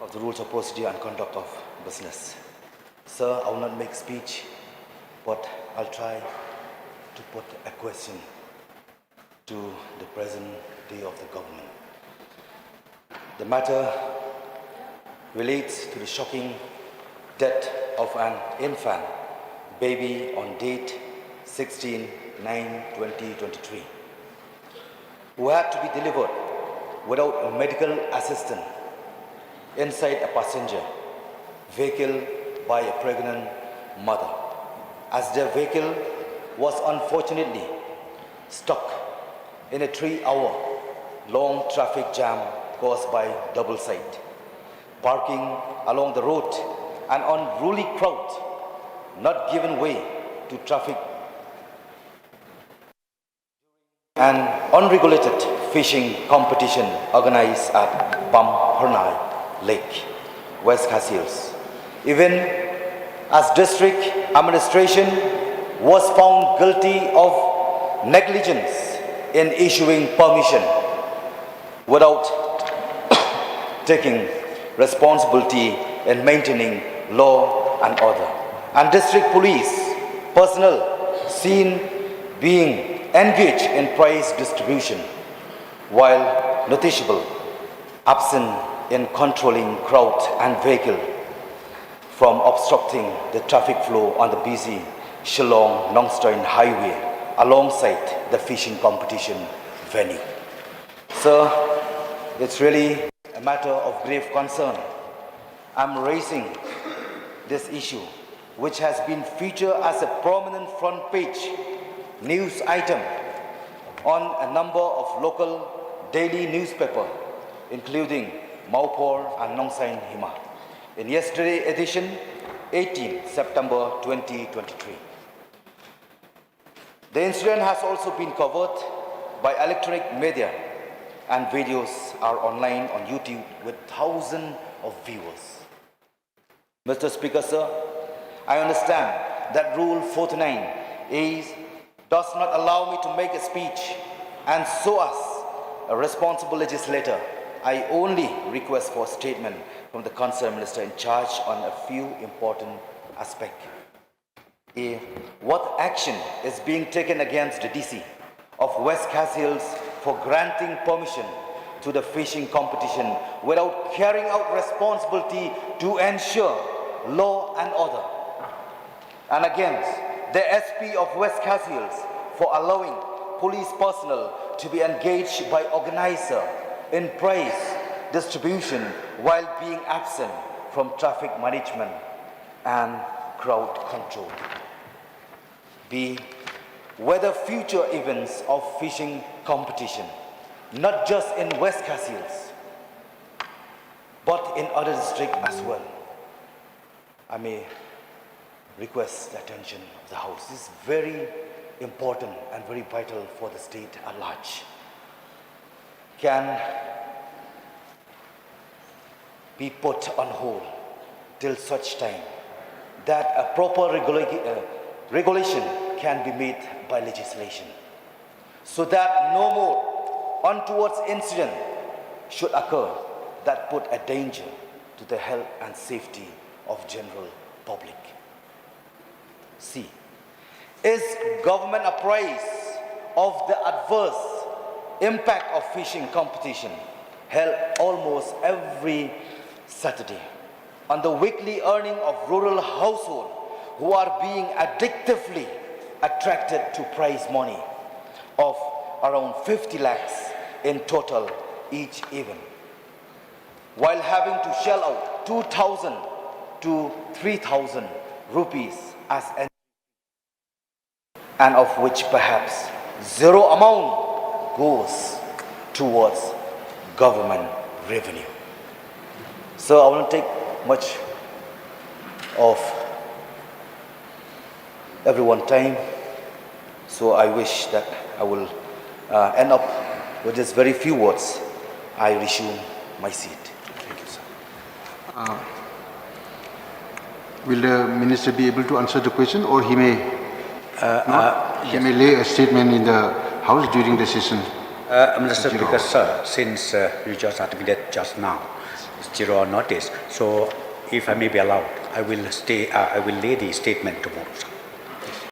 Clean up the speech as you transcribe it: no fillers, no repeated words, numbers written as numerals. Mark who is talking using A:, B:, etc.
A: of the rules of procedure and conduct of business. Sir, I will not make speech, but I'll try to put a question to the present day of the government. The matter relates to the shocking death of an infant baby on date 16/9/2023, who had to be delivered without a medical assistance inside a passenger vehicle by a pregnant mother, as their vehicle was unfortunately stuck in a 3-hour-long traffic jam caused by double-side parking along the road, an unruly crowd not giving way to traffic, an unregulated fishing competition organized at Pamharnai Lake, Wkhd. Even as district administration was found guilty of negligence in issuing permission without taking responsibility in maintaining law and order, and district police personnel seen being engaged in prize distribution while noticeable absent in controlling crowd and vehicle from obstructing the traffic flow on the busy Khyllung-Nongstoin highway alongside the fishing competition venue. Sir, it's really a matter of grave concern. I'm raising this issue, which has been featured as a prominent front page news item on a number of local daily newspapers, including Maupor and Nongsain Hima, in yesterday's edition, 18 September 2023. The incident has also been covered by electronic media, and videos are online on YouTube with thousands of viewers. Mr. Speaker, sir, I understand that Rule 49A does not allow me to make a speech, and so as a responsible legislator, I only request for a statement from the concerned minister in charge on a few important aspects. A. What action is being taken against the DC of Wkhd for granting permission to the fishing competition without carrying out responsibility to ensure law and order, and against the SP of Wkhd for allowing police personnel to be engaged by organizer in prize distribution while being absent from traffic management and crowd control. B. Whether future events of fishing competition, not just in Wkhd, but in other districts as well, I may request the attention of the House. This is very important and very vital for the state at large. Can be put on hold till such time that a proper regulation can be made by legislation, so that no more untoward incident should occur that put a danger to the health and safety of general public. C. Is government apprised of the adverse impact of fishing competition held almost every Saturday on the weekly earning of rural households who are being addictively attracted to prize money of around 50 lakhs in total each event, while having to shell out 2,000 to 3,000 rupees as an, and of which perhaps zero amount goes towards government revenue. So I won't take much of everyone's time, so I wish that I will end up with just very few words. I resume my seat. Thank you, sir.
B: Will the minister be able to answer the question, or he may he may lay a statement in the House during the session?
C: Mr. Speaker, sir, since you just admitted just now, zero hour notice. So if I may be allowed, I will lay the statement tomorrow, sir.